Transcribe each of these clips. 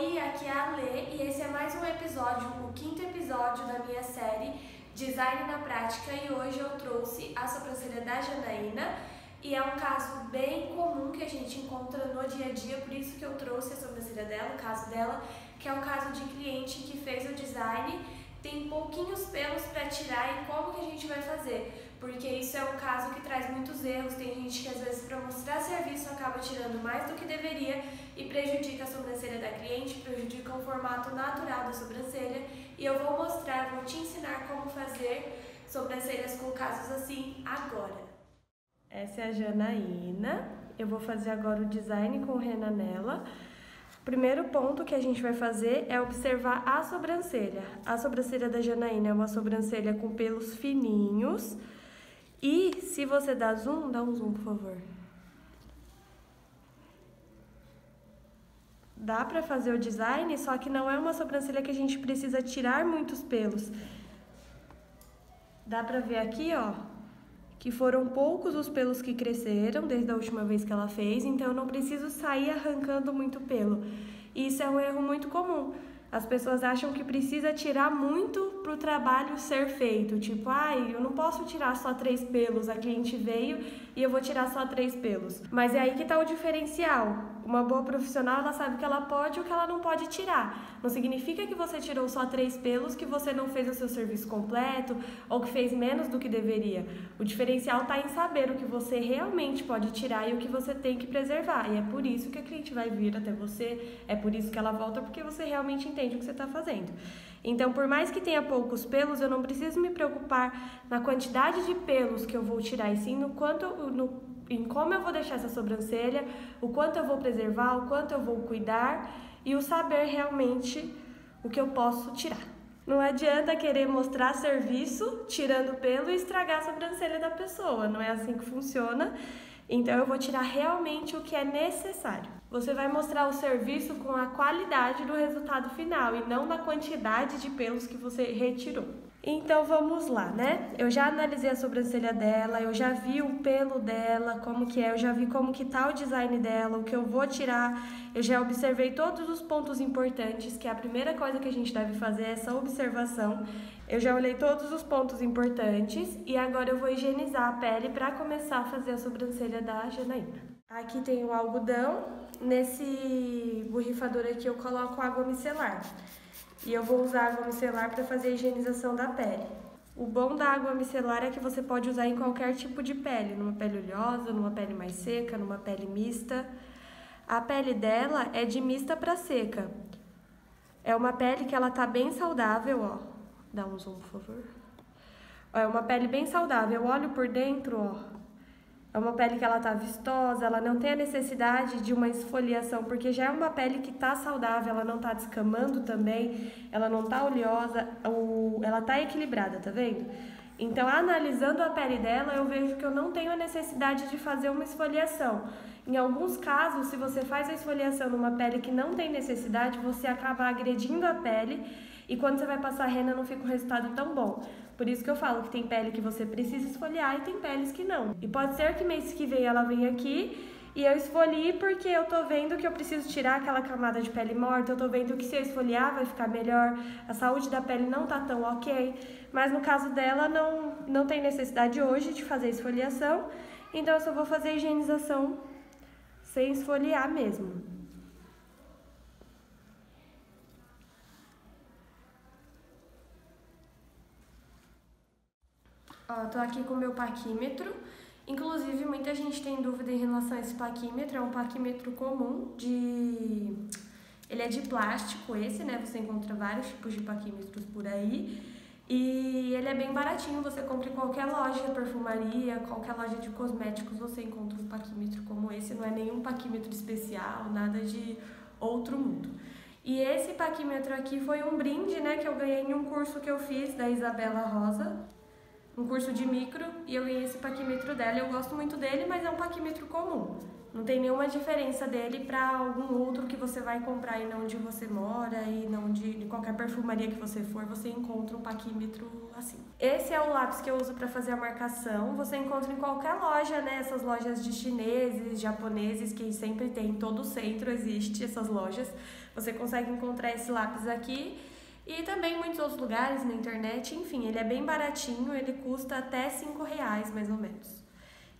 Oi, aqui é a Lê e esse é mais um episódio, o quinto episódio da minha série Design na Prática, e hoje eu trouxe a sobrancelha da Janaína e é um caso bem comum que a gente encontra no dia a dia, por isso que eu trouxe a sobrancelha dela, o caso dela, que é um caso de cliente que fez o design, tem pouquinhos pelos para tirar e como que a gente vai fazer? Porque isso é um caso que traz muitos erros, tem gente que às vezes para mostrar serviço acaba tirando mais do que deveria e prejudica a sobrancelha da cliente, prejudica o formato natural da sobrancelha, e eu vou mostrar, vou te ensinar como fazer sobrancelhas com casos assim agora. Essa é a Janaína, eu vou fazer agora o design com rena nela. O primeiro ponto que a gente vai fazer é observar a sobrancelha. A sobrancelha da Janaína é uma sobrancelha com pelos fininhos. E se você dá um zoom, por favor. Dá pra fazer o design, só que não é uma sobrancelha que a gente precisa tirar muitos pelos. Dá pra ver aqui, ó, que foram poucos os pelos que cresceram desde a última vez que ela fez, então eu não preciso sair arrancando muito pelo. E isso é um erro muito comum. As pessoas acham que precisa tirar muito para o trabalho ser feito. Tipo, eu não posso tirar só 3 pelos, a cliente veio e eu vou tirar só 3 pelos. Mas é aí que está o diferencial. Uma boa profissional, ela sabe o que ela pode e o que ela não pode tirar. Não significa que você tirou só 3 pelos, que você não fez o seu serviço completo ou que fez menos do que deveria. O diferencial está em saber o que você realmente pode tirar e o que você tem que preservar. E é por isso que a cliente vai vir até você, é por isso que ela volta, porque você realmente entende o que você está fazendo. Então, por mais que tenha poucos pelos, eu não preciso me preocupar na quantidade de pelos que eu vou tirar, e sim em como eu vou deixar essa sobrancelha, o quanto eu vou preservar, o quanto eu vou cuidar e o saber realmente o que eu posso tirar. Não adianta querer mostrar serviço tirando pelo e estragar a sobrancelha da pessoa, não é assim que funciona. Então eu vou tirar realmente o que é necessário. Você vai mostrar o serviço com a qualidade do resultado final e não na quantidade de pelos que você retirou. Então vamos lá, né? Eu já analisei a sobrancelha dela, eu já vi o pelo dela, como que é, eu já vi como que tá o design dela, o que eu vou tirar, eu já observei todos os pontos importantes, que é a primeira coisa que a gente deve fazer, essa observação. Eu já olhei todos os pontos importantes e agora eu vou higienizar a pele para começar a fazer a sobrancelha da Janaína. Aqui tem o algodão, nesse borrifador aqui eu coloco água micelar. E eu vou usar água micelar para fazer a higienização da pele. O bom da água micelar é que você pode usar em qualquer tipo de pele, numa pele oleosa, numa pele mais seca, numa pele mista. A pele dela é de mista para seca. É uma pele que ela tá bem saudável, ó. Dá um zoom, por favor. É uma pele bem saudável. Eu olho por dentro, ó. É uma pele que ela tá vistosa, ela não tem a necessidade de uma esfoliação, porque já é uma pele que tá saudável, ela não tá descamando também, ela não tá oleosa, ela tá equilibrada, tá vendo? Então, analisando a pele dela, eu vejo que eu não tenho a necessidade de fazer uma esfoliação. Em alguns casos, se você faz a esfoliação numa pele que não tem necessidade, você acaba agredindo a pele e quando você vai passar rena não fica um resultado tão bom. Por isso que eu falo que tem pele que você precisa esfoliar e tem peles que não. E pode ser que mês que vem ela venha aqui e eu esfolie porque eu tô vendo que eu preciso tirar aquela camada de pele morta, eu tô vendo que se eu esfoliar vai ficar melhor, a saúde da pele não tá tão ok, mas no caso dela não tem necessidade hoje de fazer esfoliação, então eu só vou fazer higienização sem esfoliar mesmo. Ó, tô aqui com o meu paquímetro. Inclusive, muita gente tem dúvida em relação a esse paquímetro. É um paquímetro comum ele é de plástico esse, né? Você encontra vários tipos de paquímetros por aí. E ele é bem baratinho, você compra em qualquer loja de perfumaria, qualquer loja de cosméticos, você encontra um paquímetro como esse. Não é nenhum paquímetro especial, nada de outro mundo. E esse paquímetro aqui foi um brinde, né, que eu ganhei em um curso que eu fiz da Isabela Rosa, um curso de micro, e eu ganhei esse paquímetro dela. Eu gosto muito dele, mas é um paquímetro comum. Não tem nenhuma diferença dele para algum outro que você vai comprar e não onde você mora e não de qualquer perfumaria que você for, você encontra um paquímetro assim. Esse é o lápis que eu uso para fazer a marcação. Você encontra em qualquer loja, né? Essas lojas de chineses, japoneses, que sempre tem, em todo o centro existe essas lojas. Você consegue encontrar esse lápis aqui e também em muitos outros lugares na internet. Enfim, ele é bem baratinho, ele custa até R$5 mais ou menos.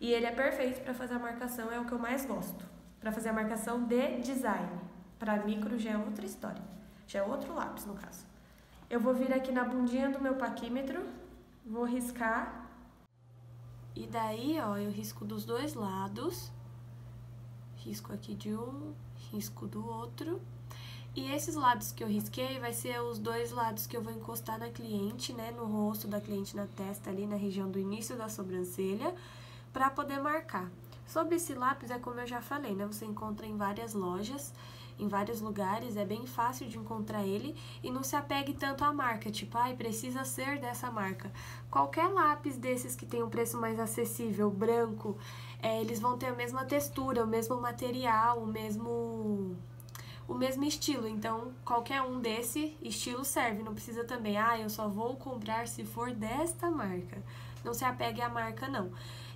E ele é perfeito para fazer a marcação, é o que eu mais gosto. Para fazer a marcação de design. Para micro já é outra história. Já é outro lápis, no caso. Eu vou vir aqui na bundinha do meu paquímetro, vou riscar. E daí, ó, eu risco dos dois lados. Risco aqui de um, risco do outro. E esses lados que eu risquei vai ser os dois lados que eu vou encostar na cliente, né? No rosto da cliente, na testa, ali na região do início da sobrancelha, para poder marcar. Sobre esse lápis, é como eu já falei, né? Você encontra em várias lojas, em vários lugares, é bem fácil de encontrar ele e não se apegue tanto à marca, tipo, ai, precisa ser dessa marca. Qualquer lápis desses que tem um preço mais acessível, branco, eles vão ter a mesma textura, o mesmo material, o mesmo estilo, então qualquer um desse estilo serve, não precisa também, eu só vou comprar se for desta marca. Não se apegue à marca, não.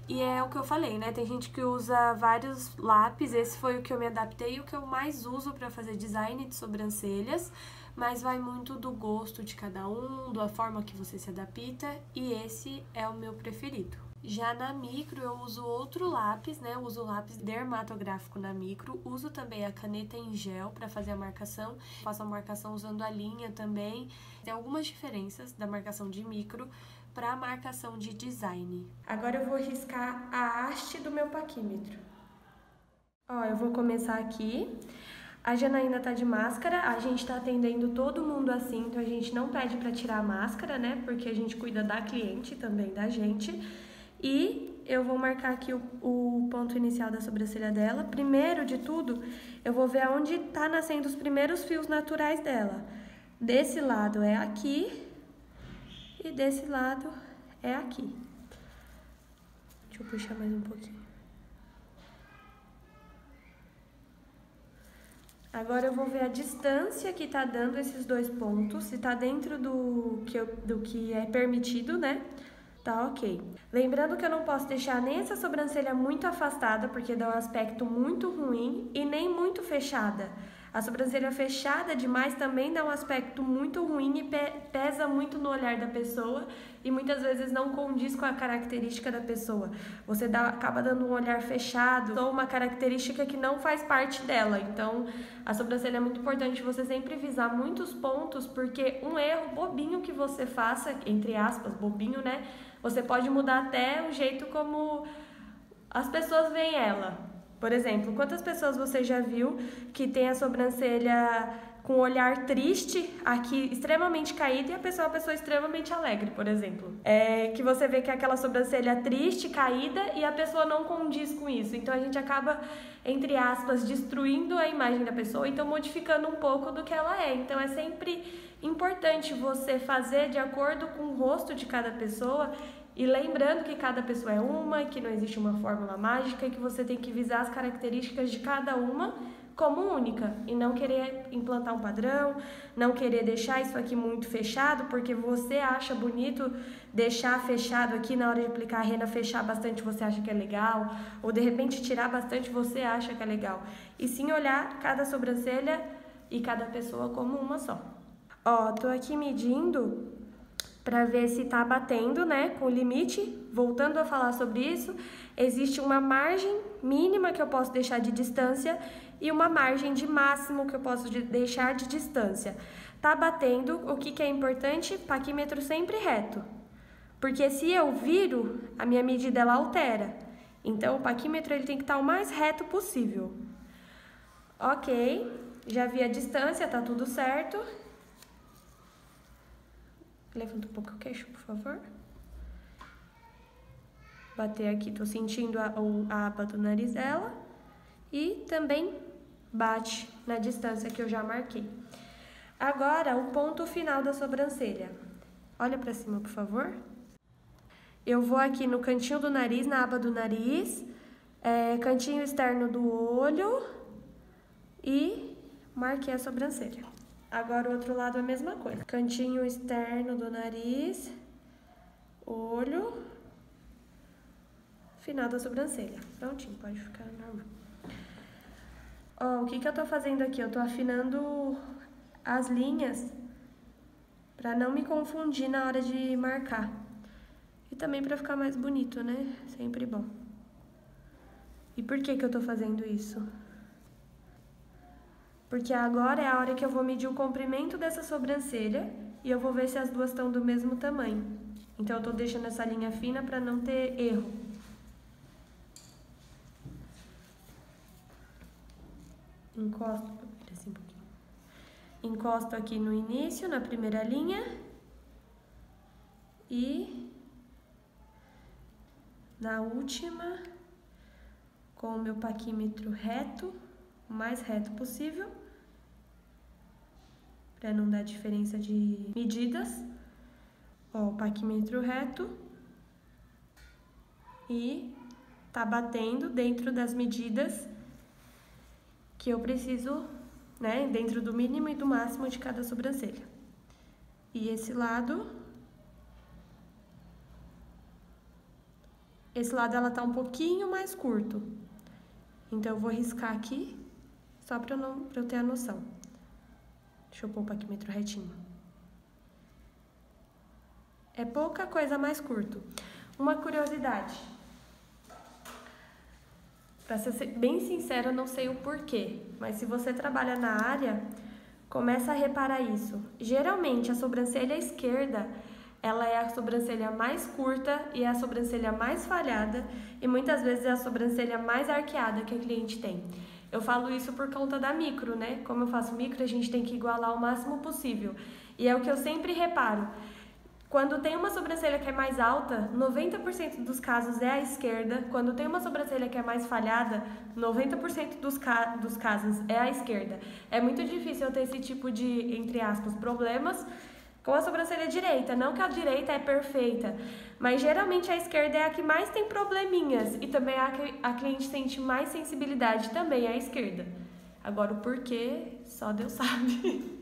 E é o que eu falei, né? Tem gente que usa vários lápis, esse foi o que eu me adaptei e o que eu mais uso para fazer design de sobrancelhas, mas vai muito do gosto de cada um, da forma que você se adapta, e esse é o meu preferido. Já na micro eu uso outro lápis, né? Eu uso o lápis dermatográfico na micro, uso também a caneta em gel para fazer a marcação, faço a marcação usando a linha também. Tem algumas diferenças da marcação de micro para a marcação de design. Agora eu vou riscar a haste do meu paquímetro. Ó, eu vou começar aqui. A Janaína tá de máscara, a gente tá atendendo todo mundo assim, então a gente não pede para tirar a máscara, né? Porque a gente cuida da cliente também, da gente. E eu vou marcar aqui o ponto inicial da sobrancelha dela. Primeiro de tudo, eu vou ver aonde tá nascendo os primeiros fios naturais dela. Desse lado é aqui e desse lado é aqui. Deixa eu puxar mais um pouquinho. Agora eu vou ver a distância que tá dando esses dois pontos, se tá dentro do que é permitido, né? Tá ok. Lembrando que eu não posso deixar nem essa sobrancelha muito afastada, porque dá um aspecto muito ruim, e nem muito fechada. A sobrancelha fechada demais também dá um aspecto muito ruim e pesa muito no olhar da pessoa e muitas vezes não condiz com a característica da pessoa. Você acaba dando um olhar fechado ou uma característica que não faz parte dela. Então, a sobrancelha é muito importante você sempre visar muitos pontos, porque um erro bobinho que você faça, entre aspas, bobinho, né? Você pode mudar até o jeito como as pessoas veem ela. Por exemplo, quantas pessoas você já viu que tem a sobrancelha com o olhar triste, aqui extremamente caído, e a pessoa é uma pessoa extremamente alegre, por exemplo. Que você vê que é aquela sobrancelha triste, caída, e a pessoa não condiz com isso. Então a gente acaba, entre aspas, destruindo a imagem da pessoa, então modificando um pouco do que ela é. Então é sempre importante você fazer de acordo com o rosto de cada pessoa. E lembrando que cada pessoa é uma, que não existe uma fórmula mágica e que você tem que visar as características de cada uma como única e não querer implantar um padrão, não querer deixar isso aqui muito fechado, porque você acha bonito deixar fechado aqui na hora de aplicar a rena, fechar bastante você acha que é legal, ou de repente tirar bastante você acha que é legal. E sim olhar cada sobrancelha e cada pessoa como uma só. Ó, tô aqui medindo para ver se tá batendo, né, com o limite. Voltando a falar sobre isso, existe uma margem mínima que eu posso deixar de distância e uma margem de máximo que eu posso deixar de distância. Tá batendo, o que é importante? Paquímetro sempre reto. Porque se eu viro, a minha medida ela altera. Então o paquímetro ele tem que estar o mais reto possível. Ok, já vi a distância, tá tudo certo. Levanta um pouco o queixo, por favor. Bater aqui, tô sentindo a aba do nariz dela. E também bate na distância que eu já marquei. Agora, o ponto final da sobrancelha. Olha pra cima, por favor. Eu vou aqui no cantinho do nariz, na aba do nariz. Cantinho externo do olho e marquei a sobrancelha. Agora o outro lado é a mesma coisa. Cantinho externo do nariz, olho, final da sobrancelha. Prontinho, pode ficar normal. Ó, o que eu tô fazendo aqui? Eu tô afinando as linhas pra não me confundir na hora de marcar. E também pra ficar mais bonito, né? Sempre bom. E por que eu tô fazendo isso? Porque agora é a hora que eu vou medir o comprimento dessa sobrancelha e eu vou ver se as duas estão do mesmo tamanho. Então eu tô deixando essa linha fina pra não ter erro. Encosto aqui no início, na primeira linha. E na última, com o meu paquímetro reto, o mais reto possível, para não dar diferença de medidas. Ó, o paquímetro reto. E tá batendo dentro das medidas que eu preciso, né, dentro do mínimo e do máximo de cada sobrancelha. E esse lado ela tá um pouquinho mais curto. Então eu vou riscar aqui, só pra eu ter a noção. Deixa eu pôr o paquímetro retinho. É pouca coisa mais curto. Uma curiosidade. Pra ser bem sincera, eu não sei o porquê, mas se você trabalha na área, começa a reparar isso. Geralmente, a sobrancelha esquerda, ela é a sobrancelha mais curta e é a sobrancelha mais falhada e muitas vezes é a sobrancelha mais arqueada que a cliente tem. Eu falo isso por conta da micro, né? Como eu faço micro, a gente tem que igualar o máximo possível. E é o que eu sempre reparo. Quando tem uma sobrancelha que é mais alta, 90% dos casos é a esquerda. Quando tem uma sobrancelha que é mais falhada, 90% dos casos é a esquerda. É muito difícil eu ter esse tipo de, entre aspas, problemas com a sobrancelha direita. Não que a direita é perfeita, mas geralmente a esquerda é a que mais tem probleminhas. E também a cliente sente mais sensibilidade, também é a esquerda. Agora o porquê, só Deus sabe.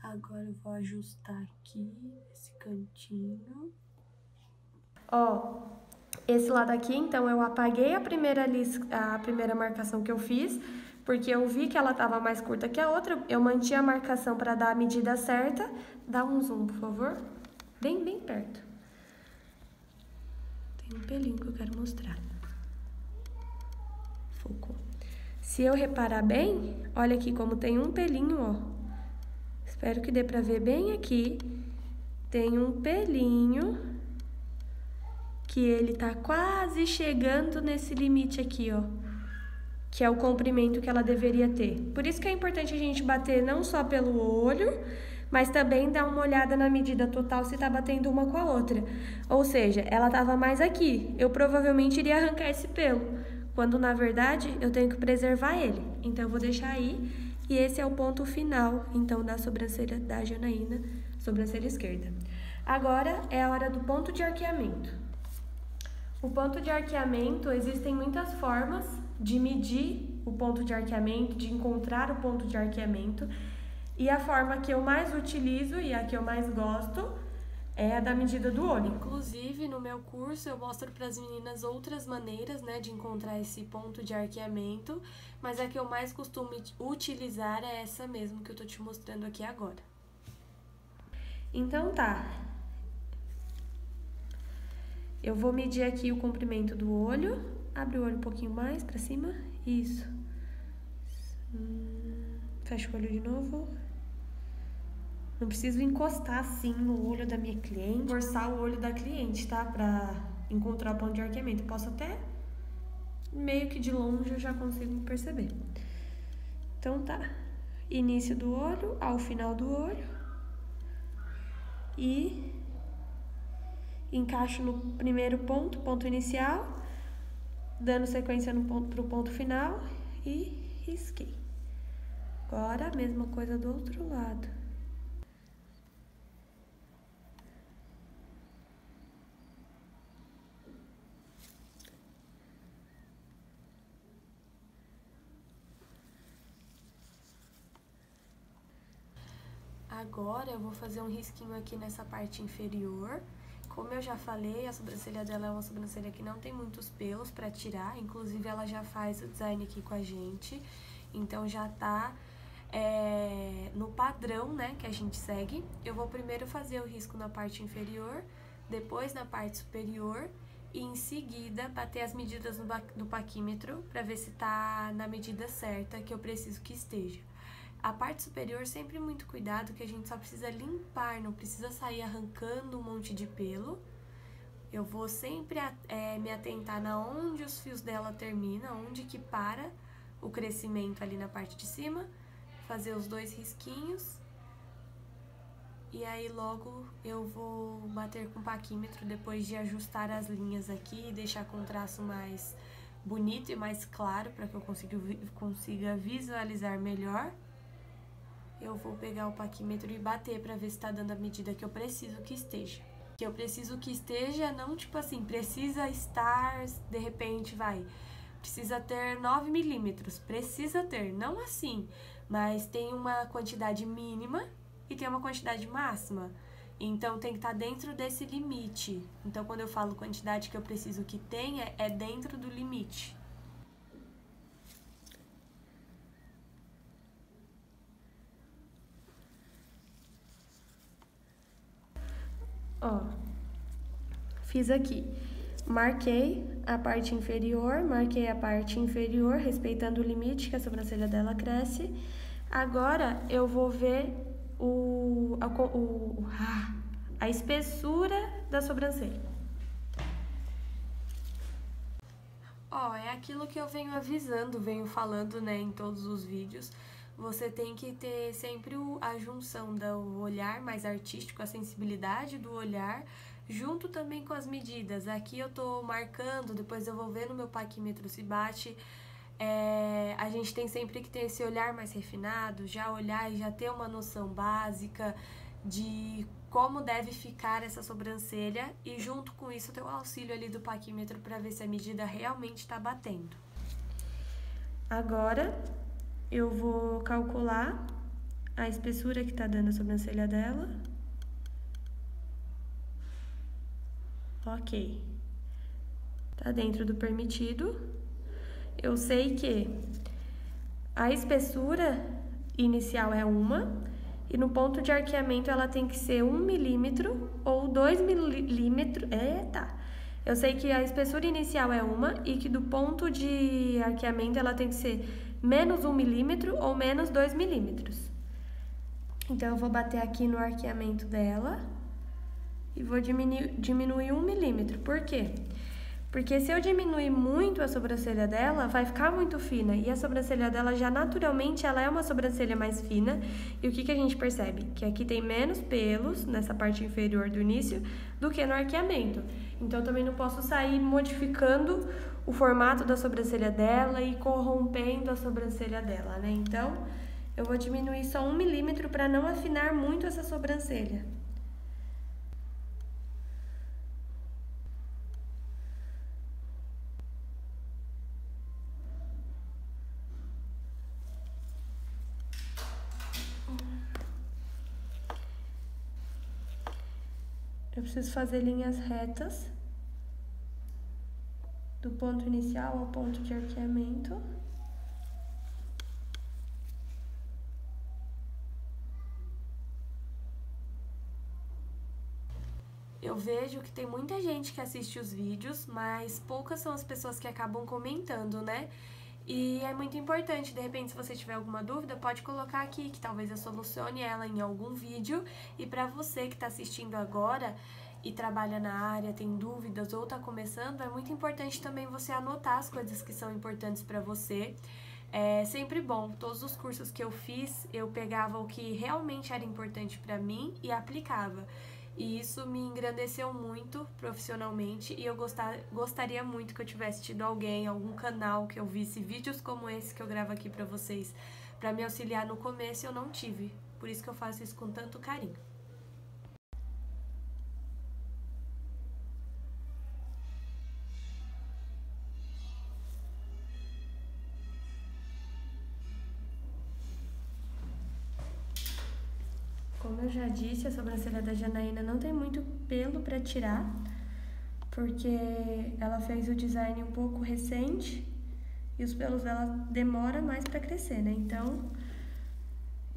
Agora eu vou ajustar aqui esse cantinho. Ó, esse lado aqui, então eu apaguei a primeira marcação que eu fiz, porque eu vi que ela tava mais curta que a outra. Eu mantinha a marcação para dar a medida certa. Dá um zoom, por favor. Bem, bem perto. Tem um pelinho que eu quero mostrar. Focou. Se eu reparar bem, olha aqui como tem um pelinho, ó. Espero que dê pra ver bem aqui. Tem um pelinho que ele tá quase chegando nesse limite aqui, ó. Que é o comprimento que ela deveria ter. Por isso que é importante a gente bater não só pelo olho, mas também dar uma olhada na medida total se tá batendo uma com a outra. Ou seja, ela tava mais aqui. Eu provavelmente iria arrancar esse pelo, quando na verdade eu tenho que preservar ele. Então eu vou deixar aí. E esse é o ponto final, então, da sobrancelha da Janaína, sobrancelha esquerda. Agora é a hora do ponto de arqueamento. O ponto de arqueamento, existem muitas formas de medir o ponto de arqueamento, de encontrar o ponto de arqueamento. E a forma que eu mais utilizo e a que eu mais gosto é a da medida do olho. Inclusive, no meu curso, eu mostro para as meninas outras maneiras, né, de encontrar esse ponto de arqueamento, mas a que eu mais costumo utilizar é essa mesmo que eu tô te mostrando aqui agora. Então tá. Eu vou medir aqui o comprimento do olho. Abre o olho um pouquinho mais para cima. Isso. Fecha o olho de novo. Não preciso encostar assim no olho da minha cliente, forçar o olho da cliente, tá? Pra encontrar o ponto de arqueamento. Posso até, meio que de longe, eu já consigo perceber. Então tá. Início do olho ao final do olho. E encaixo no primeiro ponto, ponto inicial, dando sequência pro ponto final e risquei. Agora a mesma coisa do outro lado. Agora eu vou fazer um risquinho aqui nessa parte inferior. Como eu já falei, a sobrancelha dela é uma sobrancelha que não tem muitos pelos pra tirar, inclusive ela já faz o design aqui com a gente, então já tá no padrão, né, que a gente segue. Eu vou primeiro fazer o risco na parte inferior, depois na parte superior e em seguida bater as medidas do paquímetro pra ver se tá na medida certa que eu preciso que esteja. A parte superior, sempre muito cuidado, que a gente só precisa limpar, não precisa sair arrancando um monte de pelo. Eu vou sempre me atentar na onde os fios dela terminam, onde que para o crescimento ali na parte de cima, fazer os 2 risquinhos. E aí logo eu vou bater com o paquímetro depois de ajustar as linhas aqui e deixar com o traço mais bonito e mais claro para que eu consiga visualizar melhor. Eu vou pegar o paquímetro e bater pra ver se tá dando a medida que eu preciso que esteja. Que eu preciso que esteja, não tipo assim, precisa estar, de repente precisa ter 9 milímetros, precisa ter, não assim, mas tem uma quantidade mínima e tem uma quantidade máxima. Então tem que estar dentro desse limite. Então quando eu falo quantidade que eu preciso que tenha, é dentro do limite. Ó, fiz aqui, marquei a parte inferior, respeitando o limite que a sobrancelha dela cresce. Agora eu vou ver a espessura da sobrancelha. Ó, é aquilo que eu venho avisando, venho falando, né, em todos os vídeos. Você tem que ter sempre a junção do olhar mais artístico, a sensibilidade do olhar, junto também com as medidas. Aqui eu tô marcando, depois eu vou ver no meu paquímetro se bate. A gente tem sempre que ter esse olhar mais refinado, já olhar e já ter uma noção básica de como deve ficar essa sobrancelha e junto com isso ter o auxílio ali do paquímetro para ver se a medida realmente está batendo. Agora eu vou calcular a espessura que tá dando a sobrancelha dela. Ok. Tá dentro do permitido. Eu sei que a espessura inicial é 1 e no ponto de arqueamento ela tem que ser 1 milímetro ou 2 milímetros. Eu sei que a espessura inicial é 1 e que do ponto de arqueamento ela tem que ser menos 1 milímetro ou menos 2 milímetros. Então, eu vou bater aqui no arqueamento dela e vou diminuir 1 milímetro. Por quê? Porque se eu diminuir muito a sobrancelha dela, vai ficar muito fina. E a sobrancelha dela já naturalmente ela é uma sobrancelha mais fina. E o que a gente percebe? Que aqui tem menos pelos nessa parte inferior do início do que no arqueamento. Então, eu também não posso sair modificando o formato da sobrancelha dela e corrompendo a sobrancelha dela, né? Então, eu vou diminuir só 1 milímetro para não afinar muito essa sobrancelha. Eu preciso fazer linhas retas do ponto inicial ao ponto de arqueamento. Eu vejo que tem muita gente que assiste os vídeos, mas poucas são as pessoas que acabam comentando, né? E é muito importante, de repente, se você tiver alguma dúvida, pode colocar aqui, que talvez eu solucione ela em algum vídeo. E pra você que tá assistindo agora e trabalha na área, tem dúvidas ou tá começando, é muito importante também você anotar as coisas que são importantes pra você. É sempre bom, todos os cursos que eu fiz, eu pegava o que realmente era importante pra mim e aplicava. E isso me engrandeceu muito profissionalmente e eu gostaria muito que eu tivesse tido algum canal que eu visse vídeos como esse que eu gravo aqui pra vocês, pra me auxiliar no começo. Eu não tive, por isso que eu faço isso com tanto carinho. Como como eu já disse, a sobrancelha da Janaína não tem muito pelo pra tirar, porque ela fez o design um pouco recente e os pelos dela demoram mais pra crescer, né? Então,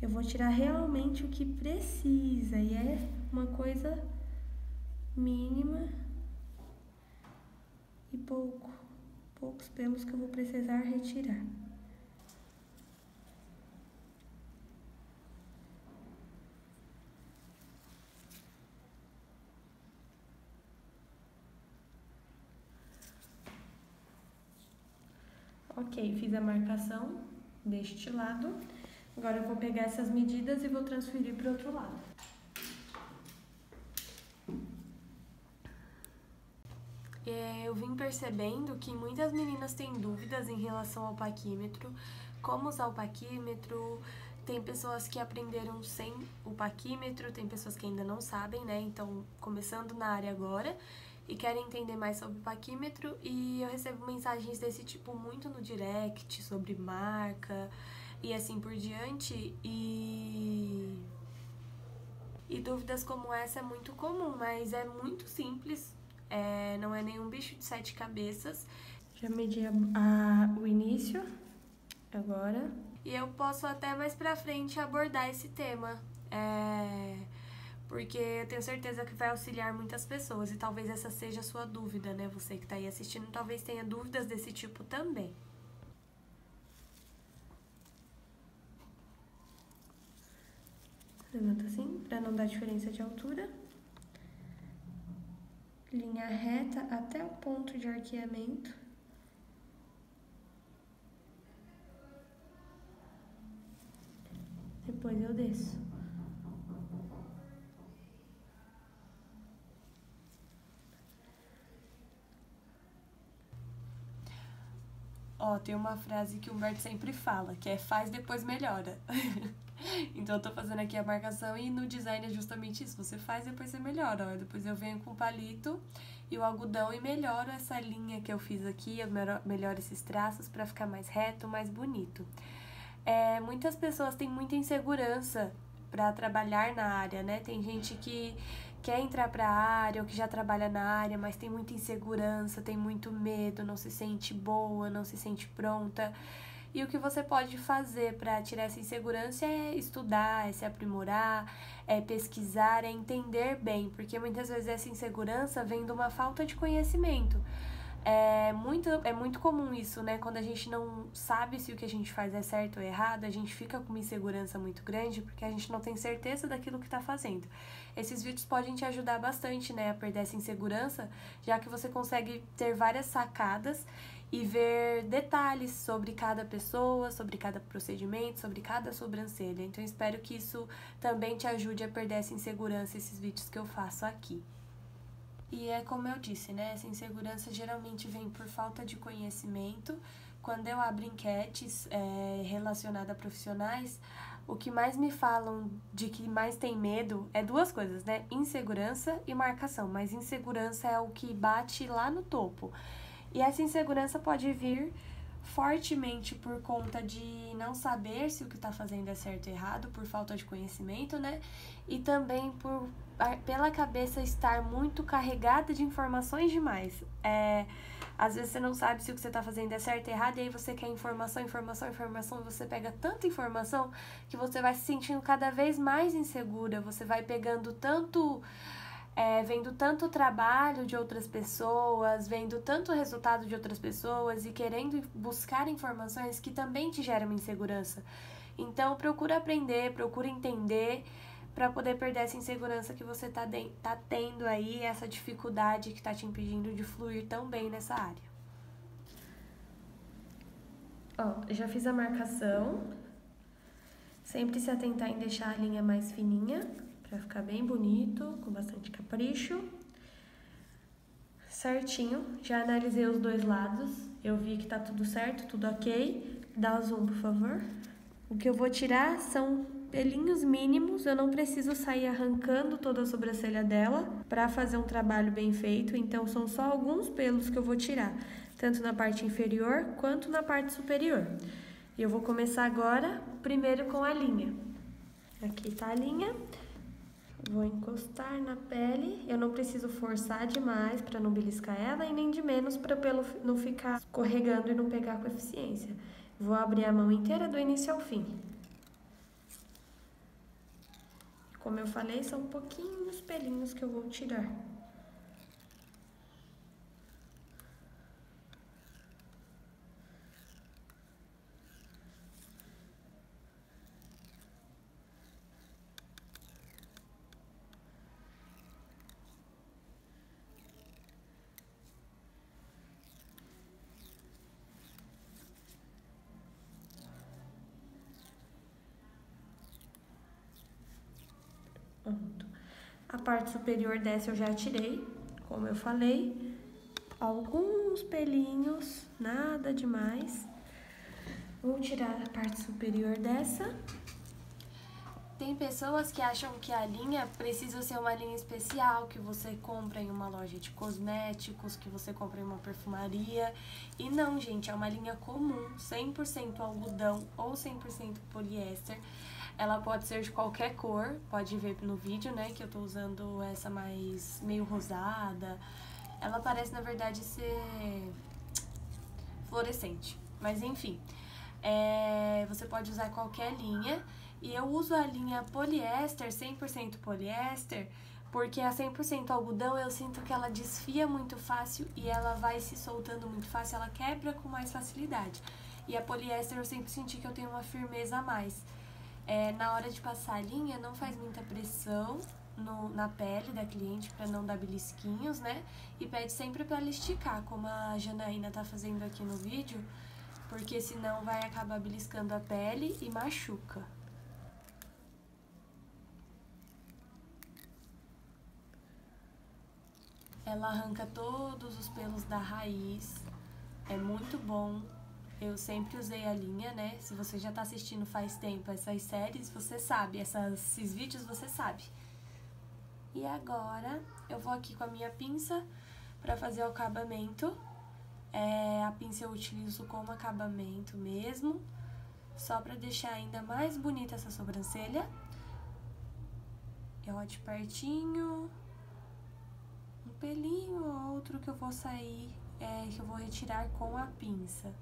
eu vou tirar realmente o que precisa, e é uma coisa mínima e poucos pelos que eu vou precisar retirar. Ok, fiz a marcação deste lado. Agora eu vou pegar essas medidas e vou transferir para o outro lado. Eu vim percebendo que muitas meninas têm dúvidas em relação ao paquímetro, como usar o paquímetro. Tem pessoas que aprenderam sem o paquímetro, tem pessoas que ainda não sabem, né? Então, começando na área agora e querem entender mais sobre o paquímetro, e eu recebo mensagens desse tipo muito no direct, sobre marca e assim por diante, e dúvidas como essa é muito comum, mas é muito simples, não é nenhum bicho de 7 cabeças. Já medi o início, agora. E eu posso até mais pra frente abordar esse tema, porque eu tenho certeza que vai auxiliar muitas pessoas, e talvez essa seja a sua dúvida, né? Você que tá aí assistindo talvez tenha dúvidas desse tipo também. Levanta assim, pra não dar diferença de altura. Linha reta até o ponto de arqueamento. Depois eu desço. Tem uma frase que o Humberto sempre fala, que é faz, depois melhora. Então eu tô fazendo aqui a marcação, e no design é justamente isso, você faz, depois você melhora. Depois eu venho com o palito e o algodão e melhoro essa linha que eu fiz aqui, eu melhoro esses traços pra ficar mais reto, mais bonito. Muitas pessoas têm muita insegurança pra trabalhar na área, né? Tem gente que quer entrar pra área ou que já trabalha na área, mas tem muita insegurança, tem muito medo, não se sente boa, não se sente pronta. E o que você pode fazer para tirar essa insegurança é estudar, é se aprimorar, é pesquisar, é entender bem, porque muitas vezes essa insegurança vem de uma falta de conhecimento. É muito comum isso, né? Quando a gente não sabe se o que a gente faz é certo ou errado, a gente fica com uma insegurança muito grande porque a gente não tem certeza daquilo que está fazendo. Esses vídeos podem te ajudar bastante, né, a perder essa insegurança, já que você consegue ter várias sacadas e ver detalhes sobre cada pessoa, sobre cada procedimento, sobre cada sobrancelha. Então, espero que isso também te ajude a perder essa insegurança, esses vídeos que eu faço aqui. E é como eu disse, né? Essa insegurança geralmente vem por falta de conhecimento. Quando eu abro enquetes relacionadas a profissionais, o que mais me falam de que mais tem medo é duas coisas, né? Insegurança e marcação. Mas insegurança é o que bate lá no topo. E essa insegurança pode vir fortemente por conta de não saber se o que está fazendo é certo ou errado, por falta de conhecimento, né? E também pela cabeça estar muito carregada de informações demais. Às vezes você não sabe se o que você está fazendo é certo ou errado, e aí você quer informação, e você pega tanta informação que você vai se sentindo cada vez mais insegura, você vai pegando vendo tanto trabalho de outras pessoas, vendo tanto resultado de outras pessoas e querendo buscar informações que também te geram insegurança. Então, procura aprender, procura entender para poder perder essa insegurança que você tá tendo aí, essa dificuldade que tá te impedindo de fluir tão bem nessa área. Já fiz a marcação. Sempre se atentar em deixar a linha mais fininha, pra ficar bem bonito, com bastante capricho. Certinho, já analisei os dois lados, eu vi que tá tudo certo, tudo ok. Dá o zoom, por favor. O que eu vou tirar são pelinhos mínimos, eu não preciso sair arrancando toda a sobrancelha dela pra fazer um trabalho bem feito, então são só alguns pelos que eu vou tirar, tanto na parte inferior quanto na parte superior. E eu vou começar agora, primeiro com a linha. Aqui tá a linha. Vou encostar na pele, eu não preciso forçar demais para não beliscar ela e nem de menos para o pelo não ficar escorregando e não pegar com eficiência. Vou abrir a mão inteira do início ao fim. Como eu falei, são pouquinhos pelinhos que eu vou tirar. Pronto. A parte superior dessa eu já tirei, como eu falei. Alguns pelinhos, nada demais. Vou tirar a parte superior dessa. Tem pessoas que acham que a linha precisa ser uma linha especial, que você compra em uma loja de cosméticos, que você compra em uma perfumaria. E não, gente, é uma linha comum, 100% algodão ou 100% poliéster. Ela pode ser de qualquer cor, pode ver no vídeo, né, que eu tô usando essa mais meio rosada. Ela parece, na verdade, ser fluorescente, mas enfim. Você pode usar qualquer linha, e eu uso a linha poliéster, 100% poliéster, porque a 100% algodão eu sinto que ela desfia muito fácil e ela vai se soltando muito fácil, ela quebra com mais facilidade. E a poliéster eu sempre senti que eu tenho uma firmeza a mais. Na hora de passar a linha, não faz muita pressão na pele da cliente para não dar belisquinhos, né? E pede sempre para ela esticar, como a Janaína tá fazendo aqui no vídeo, porque senão vai acabar beliscando a pele e machuca. Ela arranca todos os pelos da raiz, é muito bom. Eu sempre usei a linha, né? Se você já tá assistindo faz tempo essas séries, você sabe, esses vídeos você sabe. E agora eu vou aqui com a minha pinça pra fazer o acabamento. A pinça eu utilizo como acabamento mesmo, só pra deixar ainda mais bonita essa sobrancelha. Eu de pertinho, um pelinho ou outro que eu vou sair, que eu vou retirar com a pinça.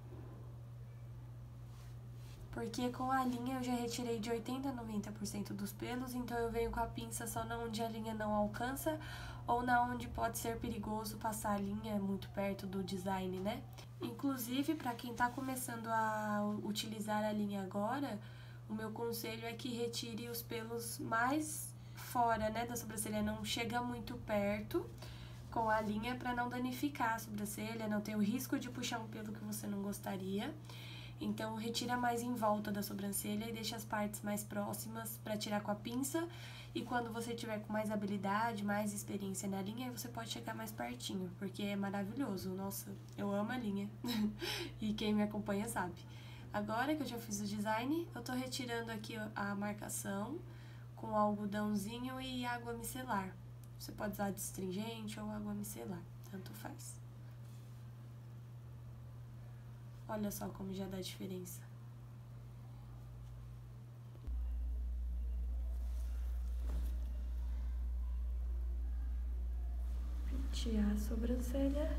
Porque com a linha eu já retirei de 80% a 90% dos pelos, então eu venho com a pinça só na onde a linha não alcança ou na onde pode ser perigoso passar a linha muito perto do design, né? Inclusive, para quem tá começando a utilizar a linha agora, o meu conselho é que retire os pelos mais fora, né, da sobrancelha, não chega muito perto com a linha para não danificar a sobrancelha, não ter o risco de puxar um pelo que você não gostaria. Então, retira mais em volta da sobrancelha e deixa as partes mais próximas para tirar com a pinça. E quando você tiver com mais habilidade, mais experiência na linha, aí você pode chegar mais pertinho, porque é maravilhoso. Nossa, eu amo a linha. E quem me acompanha sabe. Agora que eu já fiz o design, eu tô retirando aqui a marcação com algodãozinho e água micelar. Você pode usar astringente ou água micelar, tanto faz. Olha só como já dá diferença. Pentear a sobrancelha.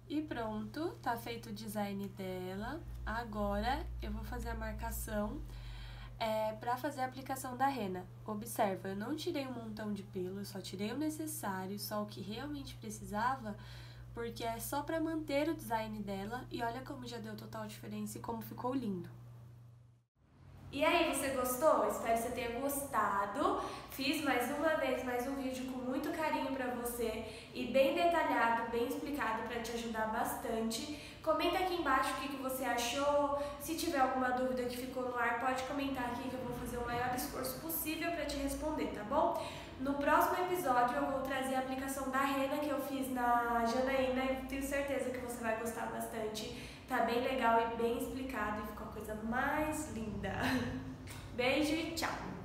E pronto, tá feito o design dela. Agora eu vou fazer a marcação. Para fazer a aplicação da rena. Observa, eu não tirei um montão de pelo, eu só tirei o necessário, só o que realmente precisava, porque é só para manter o design dela, e olha como já deu total diferença e como ficou lindo. E aí, você gostou? Espero que você tenha gostado. Fiz mais uma vez mais um vídeo com muito carinho pra você e bem detalhado, bem explicado pra te ajudar bastante. Comenta aqui embaixo o que você achou. Se tiver alguma dúvida que ficou no ar, pode comentar aqui que eu vou fazer o maior esforço possível pra te responder, tá bom? No próximo episódio eu vou trazer a aplicação da rena que eu fiz na Janaína e tenho certeza que você vai gostar bastante. Tá bem legal e bem explicado e ficou a coisa mais linda. Beijo e tchau!